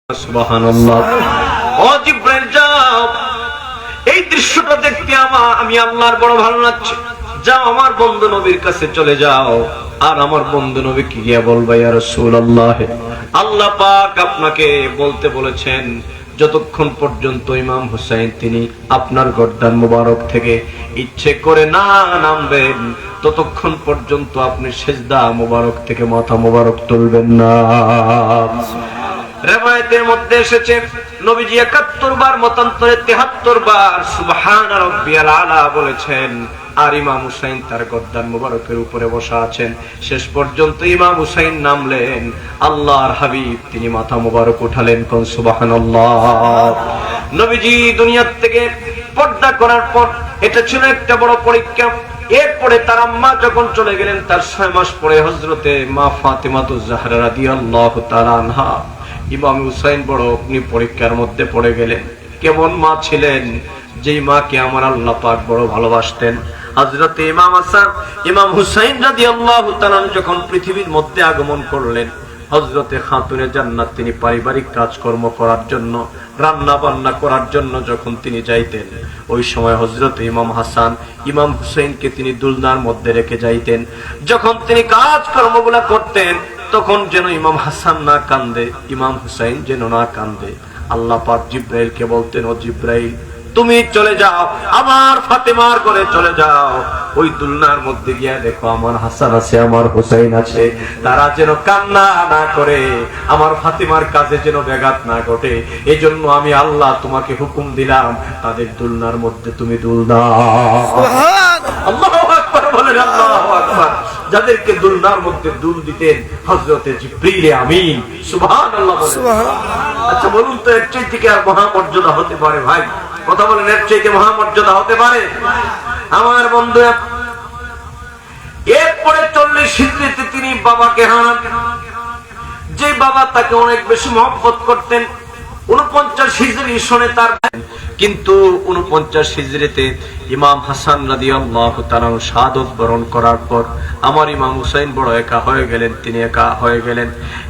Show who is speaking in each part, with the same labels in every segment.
Speaker 1: সুবহানাল্লাহ। ও জিবরাইল যাও, এই দৃশ্যটা দেখতে আমি আল্লাহর বড় ভালো লাগছে। যাও আমার বন্ধু নবীর কাছে চলে যাও, আর আমার বন্ধু নবী কি গিয়া বলবে, ইয়া রাসূলুল্লাহ, আল্লাহ পাক আপনাকে বলতে বলেছেন যতক্ষণ পর্যন্ত ইমাম হুসাইন তিনি আপনার গর্দান মুবারক থেকে ইচ্ছে করে না নামবেন, ততক্ষণ পর্যন্ত আপনি সিজদা মুবারক থেকে মাথা মুবারক তুলবেন না। রিওয়ায়াতের মধ্যে এসেছে নবীজি ৭১ বার মতান্তরে ৭৩ বার সুবহান রাব্বিয়াল আলা বলেছেন, আর ইমাম হুসাইন তার গর্দান মুবারকের উপরে বসা আছেন। শেষ পর্যন্ত ইমাম হুসাইন নামলেন, আল্লাহর হাবিব তিনি মাথা মুবারক উঠালেন, কোন সুবহানাল্লাহ। নবীজি দুনিয়া থেকে পর্দা করার পর এটা ছিল একটা বড় পরীক্ষা। এরপরে তার আম্মা যখন চলে গেলেন, তার ৬ মাস পরে হযরতে মা ফাতেমাতুজ জাহরা রাদিয়াল্লাহু তাআলা আনহা ইমাম হুসাইন বড় অগ্নি পরীক্ষার মধ্যে পড়ে গেলেন। কেমন মা ছিলেন, যেই মাকে আমার আল্লাহ পাক বড় ভালোবাসতেন। হযরতে ইমাম হাসান ইমাম হুসাইন রাদিয়াল্লাহু তাআলা যখন পৃথিবীর মধ্যে আগমন করলেন, হযরতে খাতুনে জান্নাত তিনি পারিবারিক কাজকর্ম করার জন্য, রান্না বান্না করার জন্য যখন তিনি যাইতেন, ওই সময় হযরতে ইমাম হাসান ইমাম হুসাইনকে তিনি দুলনার মধ্যে রেখে যাইতেন। যখন তিনি কাজকর্মগুলো করতেন, তখন যেন ইমাম হাসান না কান্দে, ইমাম হুসাইন যেন না কান্দে। আল্লাহ পাক জিবরাইলকে বলতেন, ও জিবরাইল তুমি চলে যাও, আমার ফাতেমার ঘরে চলে যাও, ওই দুলনার মধ্যে গিয়া দেখো আমার হাসান আছে, আমার হুসাইন আছে, তারা যেন কান্না না করে, আমার ফাতেমার কাছে যেন ব্যাঘাত না ঘটে। এজন্য আমি আল্লাহ তোমাকে হুকুম দিলাম, তাদের দুলনার মধ্যে তুমি দুল দাও। আল্লাহু আকবার বলেন, আল্লাহু আকবার। যাদেরকে দুলনার মধ্যে দুল দিতেন হযরতে জিবরিল আমিন, সুবহানাল্লাহ বলেন। আচ্ছা বলুন তো, এর চাইতে কি আর মহামর্যাদা হতে পারে ভাই? কথা বলেন, এর চাইতে মহামর্যাদা হতে পারে? আমার বন্ধু, এরপরে ৪০ হিজরিতে তিনি বাবাকে হারান। যে বাবা তাকে অনেক বেশি মহব্বত করতেন, ৪৯ হিজরি সনে তার, কিন্তু ৪৯ হিজরিতে ইমাম হাসান রাদিয়াল্লাহু তাআলা শাহাদাত বরণ করার পর আমার ইমাম হুসাইন বড় একা হয়ে গেলেন, তিনি একা হয়ে গেলেন।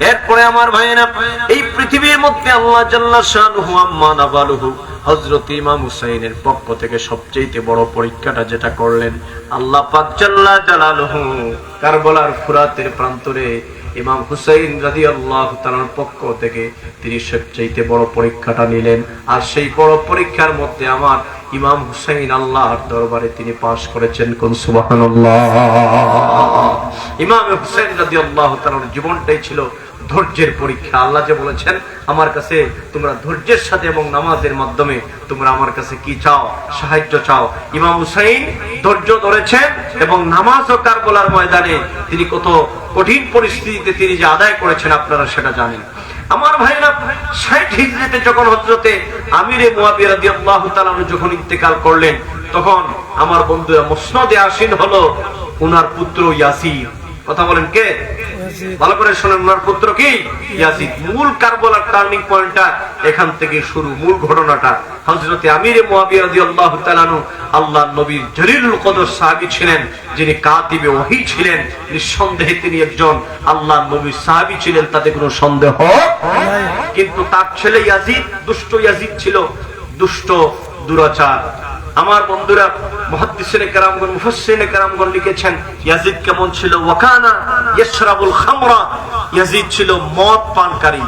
Speaker 1: এরপরে আমার ভাইয়েরা, এই পৃথিবীর মধ্যে আল্লাহ জাল্লা শানুহু আম্মা নাবালুহু হযরত ইমাম হুসাইনের পক্ষ থেকে সবচেয়ে বড় পরীক্ষাটা যেটা করলেন, আল্লাহ পাক জাল্লা জালালুহু কারবালার ফুরাতের প্রান্তরে ইমাম হুসাইন রাদিয়াল্লাহু তাআলার পক্ষ থেকে তিনি সবচেয়ে বড় পরীক্ষাটা নিলেন। আর সেই বড় পরীক্ষার মধ্যে আমার ইমাম হুসাইন আল্লাহর দরবারে তিনি পাশ করেছেন, কোন সুবহানাল্লাহ। ইমাম হুসাইন রাদিয়াল্লাহু তাআলার জীবনটাই ছিল ধৈর্যের পরীক্ষা। আল্লাহ যে বলেছেন, আমার কাছে তোমরা ধৈর্যের সাথে এবং নামাজের মাধ্যমে তোমরা আমার কাছে কি চাও, সাহায্য চাও। ইমাম হুসাইন ধৈর্য ধরেছেন এবং নামাজ ও কারবালার ময়দানে তিনি কত কঠিন পরিস্থিতিতে তিনি যে আদায় করেছেন, আপনারা সেটা জানেন। আমার ভাইরা, ৬০ হিজরিতে যখন হযরতে আমিরে মুয়াবিয়া রাদিয়াল্লাহু তাআলা যখন ইন্তেকাল করলেন, তখন আমার বন্ধুরা মুসনদে আসীন হলো উনার পুত্র ইয়াসির। কথা বলেন, কে? ভালো করে শুনেন, ওনার পুত্র কি? ইয়াজিদ। মূল কারবালার টার্নিং পয়েন্টটা এখান থেকে শুরু, মূল ঘটনাটা। হযরতে আমিরে মুয়াবিয়া রাদিয়াল্লাহু তাআলা আল্লাহর নবীর জলিলুল কদর সাহাবী ছিলেন, যিনি কাতিবে ওহী ছিলেন। নিঃসন্দেহে তিনি একজন আল্লাহর নবীর সাহাবী ছিলেন, তাতে কোনো সন্দেহ নাই। কিন্তু তার ছেলে ইয়াজিদ, দুষ্ট ইয়াজিদ ছিল, দুষ্ট দুরাচার। আমার বন্ধুরা, মুহাদ্দিসিনে কেরামগণ, মুফাসসিরিনে কেরামগণ লিখেছেন, ইয়াজিদ কেমন ছিল? ওয়াকানা ইয়াশরাবুল খামরা, ইয়াজিদ ছিল মদ পানকারী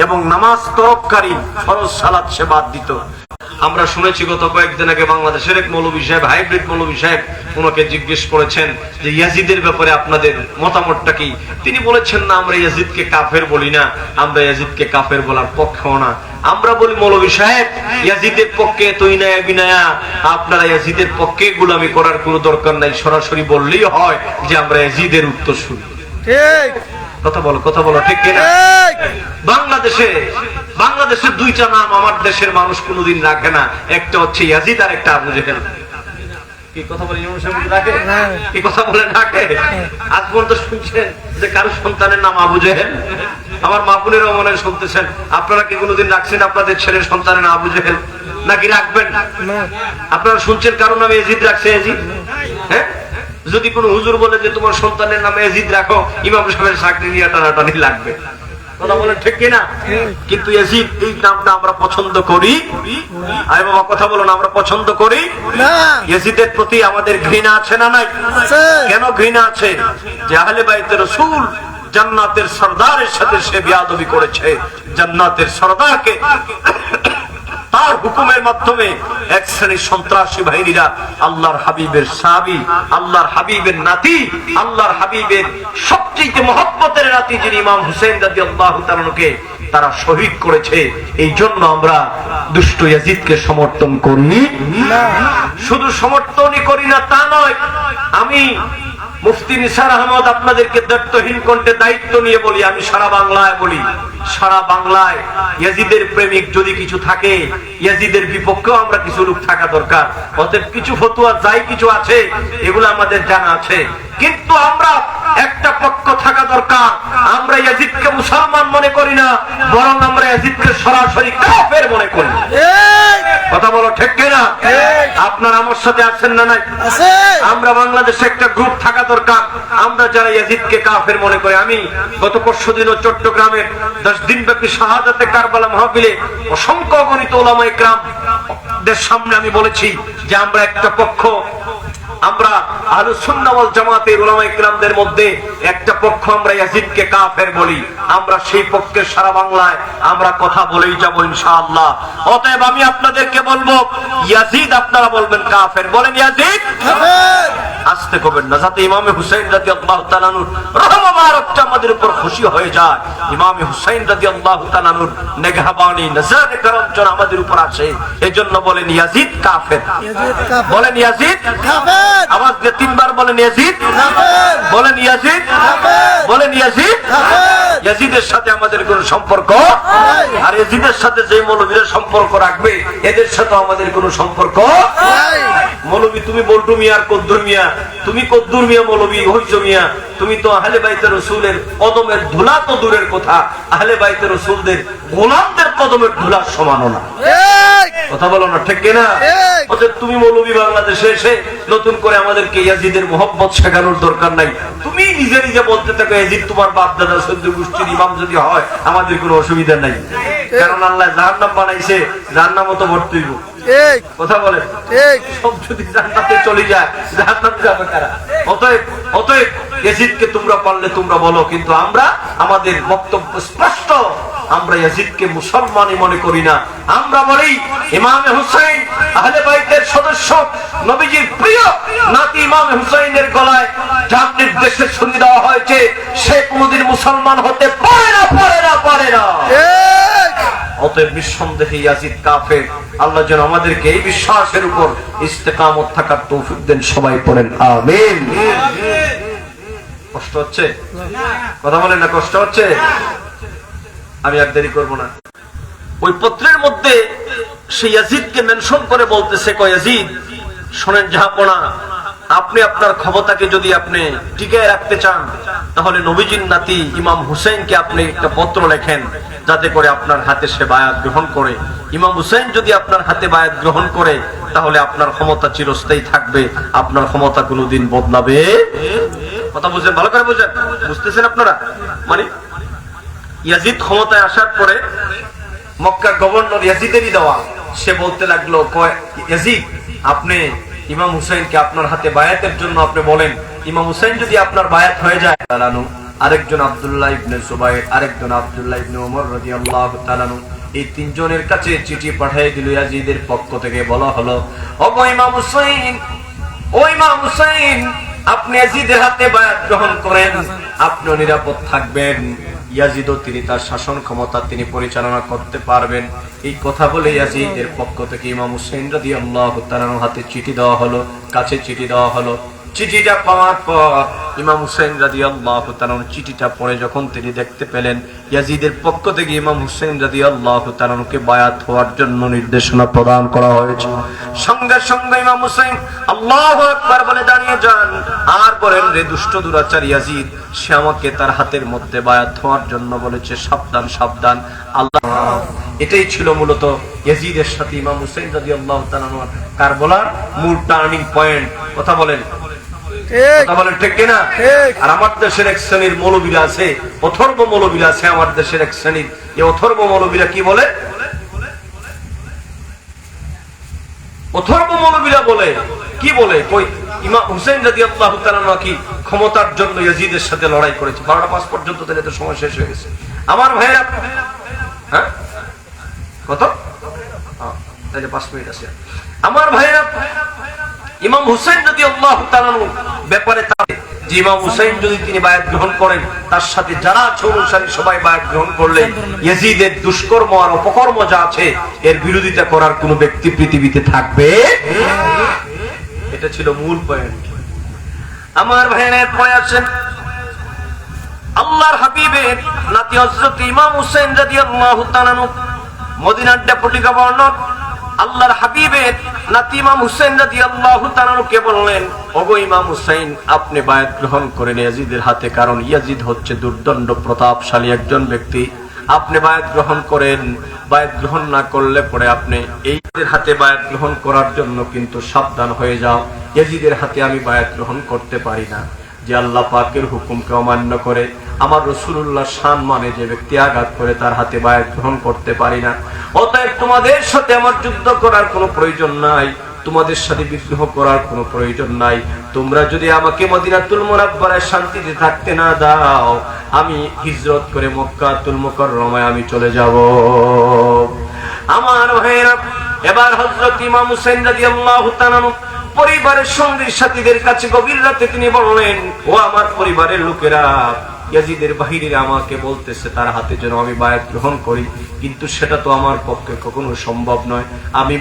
Speaker 1: এবং নামাজ তরককারী, ফরজ সালাত সে বাদ দিত। আমরা শুনেছি গত কয়েকদিন আগে বাংলাদেশের এক মৌলভী সাহেব, হাইব্রিড মৌলভী সাহেব, ওনাকে জিজ্ঞেস করেছেন যে ইয়াজিদের ব্যাপারে আপনাদের মতামতটা কি? তিনি বলেছেন, না, আমরা ইয়াজিদকে কাফের বলি না, আমরা ইয়াজিদকে কাফের বলার পক্ষেও না। আমরা বলি, মৌলভী সাহেব, ইয়াজিদের পক্ষে তৈনায়া বিনায়া, আপনারা ইয়াজিদের পক্ষে গোলামি করার কোনো দরকার নাই, সরাসরি বললেই হয় যে আমরা ইয়াজিদের উত্তরসূরি। ঠিক কথা বলো, কথা বলো, ঠিক কিনা? বাংলাদেশের দুইটা নাম আমার দেশের মানুষ কোনোদিন রাখে না, একটা হচ্ছে ইয়াজিদ আর একটা আবু জেহেল। কি কথা বলে রাখে? কি কথা বলে রাখে? আজ পর্যন্ত শুনছেন যে কারো সন্তানের নাম আবু জেহেল? আমার মা বোনেরাও মনে শুনতেছেন, আপনারা কি কোনোদিন রাখছেন আপনাদের ছেলের সন্তানের নাম আবু জেহেল? নাকি রাখবেন? আপনারা শুনছেন কারো নামে ইয়াজিদ রাখছে? ইয়াজিদ, হ্যাঁ? যদি কোনো হুজুর বলে যে তোমার সন্তানের নামে ইয়াজিদ রাখো, ইমাম সাহেবের চাকরি নিয়ে টানাটানি লাগবে। কথা বলেন ঠিক কিনা? কিন্তু ইয়াজিদ এই নামটা আমরা পছন্দ করি? আরে বাবা কথা বলুন, আমরা পছন্দ করি না। ইয়াজিদের প্রতি আমাদের ঘৃণা আছে না নাই? কেন ঘৃণা আছে? যে আহলে বাইতের রাসূল জান্নাতের সরদারের সাথে সে বেয়াদবি করেছে। জান্নাতের সরদারকে তার হুকুমের মাধ্যমে এক শ্রেণীর সন্ত্রাসী বাহিনীরা আল্লাহর হাবিবের সাহাবী, আল্লাহর হাবিবের নাতি, আল্লাহর হাবিবের সবচেয়ে মহব্বতের নাতি যিনি ইমাম হুসাইন রাদিয়াল্লাহু তাআলাকে তারা শহীদ করেছে। এই জন্য আমরা দুষ্ট ইয়াজিদকে সমর্থন করি না। শুধু সমর্থনই করি না তা নয়, আমি মুফতি নিসার আহমদ আপনাদেরকে দায়িত্বহীন কণ্ঠে দায়িত্ব নিয়ে বলি, আমি সারা বাংলায় বলি, সারা বাংলায় ইয়াজিদের প্রেমিক যদি কিছু থাকে, ইয়াজিদের বিপক্ষেও আমরা কিছু লোক থাকা দরকার। অতএব কিছু ফতোয়া যাই কিছু আছে এগুলো আমাদের জানা আছে, কিন্তু আমরা একটা পক্ষ থাকা দরকার। আমরা ইয়াজিদকে মুসলমান মনে করি না, বরং আমরা ইয়াজিদকে সরাসরি কাফের মনে করি। কথা বলো ঠিক কিনা? আপনারা আমার সাথে আছেন না নাই? আমরা বাংলাদেশে একটা গ্রুপ থাকা দরকার, আমরা যারা ইয়াজিদকে কাফের মনে করি। আমি গত পরশুদিন চট্টগ্রামের 10 দিন ব্যাপী শাহাদাতে কারবালা মাহফিলে অসংখ্য গণিত উলামায়ে কেরামদের সামনে আমি বলেছি যে আমরা একটা পক্ষ, আমরা আহলুস সুন্নাহ ওয়াল জামাতের উলামায়ে কেরামদের মধ্যে একটা পক্ষ আমরা ইয়াজিদকে কাফের বলি। আমরা সেই পক্ষের সারা বাংলায় আমরা কথা বলেই যাব ইনশাআল্লাহ। অতএব আমি আপনাদেরকে বলবো, ইয়াজিদ আপনারা বলবেন কাফের, বলেন ইয়াজিদ কাফের, আস্তে করবেন না, যাতে ইমাম হুসাইন রাদিয়াল্লাহু তাআলা আনহু রহমতটা আমাদের উপর খুশি হয়ে যায়। ইমাম হুসাইন রাদিয়াল্লাহু তাআলা আনহুর নেগহবানি নজর করম যেন আমাদের উপর আসে। এজন্য বলেন ইয়াজিদ কাফের, বলেন ইয়াজিদ কাফের, আওয়াজ দিয়ে 3 বার বলেন ইয়াজিদ কাফের, বলেন ইয়াজিদ কাফের, বলেন ইয়াজিদ কাফের। ইয়াজিদের সাথে আমাদের কোনো সম্পর্ক নাই, আর ইয়াজিদের সাথে যে মৌলবীরা সম্পর্ক রাখবে এদের সাথে আমাদের কোনো সম্পর্ক নাই। মৌলবী তুমি বল্টু মিয়া আর কদ্দুর মিয়া, তুমি কদ্দুর মিয়া মৌলবী হইছো মিয়া, তুমি তো আহলে বাইতের রাসূলের কদমের ধুলা তো দূরের কথা, আহলে বাইতের রাসূলদের গোলামদের কদমের ধুলার সমানও না। কথা বলো না ঠিক কিনা? অতএব তুমি মৌলবী বাংলাদেশে এসে নতুন করে আমাদেরকে ইয়াজিদের মোহব্বত শেখানোর দরকার নাই। তুমি নিজে নিজে বলতে থাকো ইয়াজিদ তোমার বাপ দাদা সদ্য গোষ্ঠীর ইমাম যদি হয় আমাদের কোনো অসুবিধা নাই, কারণ আল্লাহ জাহান্নাম বানাইছে, জাহান্নামও তো ভর্তি হইব। কথা বলে সব যদি জান্নাতে চলে যায় জাহান্নামে যাবে কারা? অতএব ইয়াজিদকে তোমরা পারলে তোমরা বলো, কিন্তু আমরা আমাদের বক্তব্য স্পষ্ট, আমরা ইয়াজিদকে মুসলমানই মনে করি না। আমরা বলি ইমাম হুসাইন আহলে বাইতের সদস্য, নবীজির প্রিয় নাতি ইমাম হুসাইনের গলায় যার নির্দেশে ছুরি দেওয়া হয়েছে সে কোনদিন মুসলমান হতে পারে না, পারে না, পারে না। অতএব নিঃসন্দেহে ইয়াজিদ কাফের। আল্লাহ যেন আমাদেরকে এই বিশ্বাসের উপর ইস্তেকামত থাকার তৌফিক দেন। সবাই পড়েন আমিন। কষ্ট হচ্ছে? কথা বলেন না, কষ্ট হচ্ছে? আমি আর দেরি করবো না। ওই পত্রের মধ্যে সে ইয়াজিদকে মেনশন করে বলতেছে, কয় ইয়াজিদ শোনেন জাহাপনা, আপনি আপনার ক্ষমতাকে যদি আপনি টিকিয়ে রাখতে চান তাহলে নবীজির নাতি ইমাম হুসাইনকে আপনি একটা পত্র লেখেন, যাতে করে আপনার হাতে সে বায়াত গ্রহণ করে। ইমাম হুসাইন যদি আপনার হাতে বায়াত গ্রহণ করে তাহলে আপনার ক্ষমতা চিরস্থায়ী থাকবে, আপনার ক্ষমতা কোনোদিন বদলাবে। কথা বুঝেন? ভালো করে বুঝেন, বুঝতেছেন আপনারা? মানে ইয়াজিদ ক্ষমতায় আসার পরে মক্কার গভর্নর ইয়াজিদেরই দেওয়া, সে বলতে লাগলো, ইয়াজিদ আপনি ইমাম হুসাইনকে আপনার হাতে বায়াতের জন্য আপনি বলেন, ইমাম হুসাইন যদি আপনার বায়াত হয়ে যায়, আরেকজন আব্দুল্লাহ ইবনে জুবাইর, আরেকজন আব্দুল্লাহ ইবনে ওমর রাদিয়াল্লাহু তাআলা আনহু, এই তিনজনের কাছে চিঠি পাঠিয়ে দিল ইয়াজিদের পক্ষ থেকে। বলা হলো, ও ইমাম হুসাইন, ও ইমাম হুসাইন, আপনি ইয়াজিদের হাতে বায়াত গ্রহণ করেন, আপনি নিরাপদ থাকবেন, ইয়াজিদও তিনি তার শাসন ক্ষমতা তিনি পরিচালনা করতে পারবেন। এই কথা বলে ইয়াজিদের পক্ষ থেকে ইমাম হুসাইন রাদিয়াল্লাহু তাআলার হাতে চিঠি দেওয়া হলো, কাছে চিঠি দেওয়া হলো। চিঠিটা পাওয়ার পর ইমাম হুসাইন রাদিয়াল্লাহু তাআলা চিঠিটা পড়ে যখন তিনি দেখতে পেলেন ইয়াজিদের পক্ষ থেকে ইমাম হুসাইন রাদিয়াল্লাহু তাআলাকে বায়াত হওয়ার জন্য নির্দেশনা প্রদান করা হয়েছে, সঙ্গে সঙ্গে ইমাম হুসাইন আল্লাহু আকবার বলে দাঁড়িয়ে যান আর বলেন, রে দুষ্ট দুরাচার ইয়াজিদ, সে আমাকে তার হাতের মধ্যে বায়াত হওয়ার জন্য বলেছে, সাবধান সাবধান। আল্লাহ, এটাই ছিল মূলত ইয়াজিদের সাথে ইমাম হুসাইন রাদিয়াল্লাহু তাআলা কারবালার মূল টার্নিং পয়েন্ট। কথা বলেন, কথা বলেন ঠিক কিনা? আর আমার দেশের এক শ্রেণীর মৌলবীরা আছে, অথর্ব মৌলবীরা আছে আমার দেশের এক শ্রেণীর। এই অথর্ব মৌলবীরা কি বলে? অথর্ব মৌলবীরা বলে কি বলে, কই ইমাম হুসাইন রাদিয়াল্লাহু তাআলা নাকি ক্ষমতার জন্য ইয়াজিদের সাথে লড়াই করেছে। 12টা 5 পর্যন্ত তাহলে তো সময় শেষ হয়ে গেছে আমার ভাইরা। হ্যাঁ কত? তাহলে 5 মিনিট আছে আমার ভাইরা। ইমাম হুসাইন রাদিয়াল্লাহু তাআলা ব্যাপারে যে ইমাম হুসাইন যদি তিনি বায়াত গ্রহণ করেন, তার সাথে যারা আছে অনুসারী সবাই বায়াত গ্রহণ করলে ইয়াজিদের দুষ্কর্ম আর অপকর্ম যা আছে এর বিরোধিতা করার কোন ব্যক্তি পৃথিবীতে থাকবে। এটা ছিল মূল পয়েন্ট আমার ভাইয়ের। পয়েছেন আল্লাহর হাবিবের নাতি হযরত ইমাম হুসাইন রাদিয়াল্লাহু তাআলা মদিনার ডেপুটি গভর্নর আল্লাহর হাবিবের নাতি ইমাম হুসাইন রাদিয়াল্লাহু তাআলা কে বললেন, ওগো ইমাম হুসাইন আপনি বায়াত গ্রহণ করেন ইয়াজিদের হাতে, কারণ ইয়াজিদ হচ্ছে দুর্দণ্ড প্রতাপশালী একজন ব্যক্তি। আপনি বায়াত গ্রহণ করেন, বায়াত গ্রহণ না করলে পরে আপনি এইদের হাতে বায়াত গ্রহণ করার জন্য কিন্তু সাবধান হয়ে যাও। ইয়াজিদের হাতে আমি বায়াত গ্রহণ করতে পারি না। যে আল্লাহ পাকের হুকুমকে অমান্য করে, আমার রাসূলুল্লাহ শান মানে যে ব্যক্তি আঘাত করে, তার হাতে বায়াত গ্রহণ করতে পারি না। অতএব তোমাদের সাথে আমার যুদ্ধ করার কোনো প্রয়োজন নাই, তোমাদের সাথে বিদ্রোহ করার কোনো প্রয়োজন নাই। তোমরা যদি আমাকে মদিনাতুল মুনাওয়ারায় শান্তিতে থাকতে না দাও, আমি হিজরত করে মক্কাতুল মুকাররমায় আমি চলে যাব। আমার ভাইরা, এবার হযরত ইমাম হুসাইন রাদিয়াল্লাহু তাআলা পরিবারের সঙ্গী সাথীদের কাছে গভীর রাতে তিনি বললেন, ও আমার পরিবারের লোকেরা, ইয়াজিদের বাহিনীরা আমাকে বলতেছে তার হাতে যেন আমি বায়াত গ্রহণ করি, কিন্তু সেটা তো আমার পক্ষে কখনো সম্ভব নয়। আমি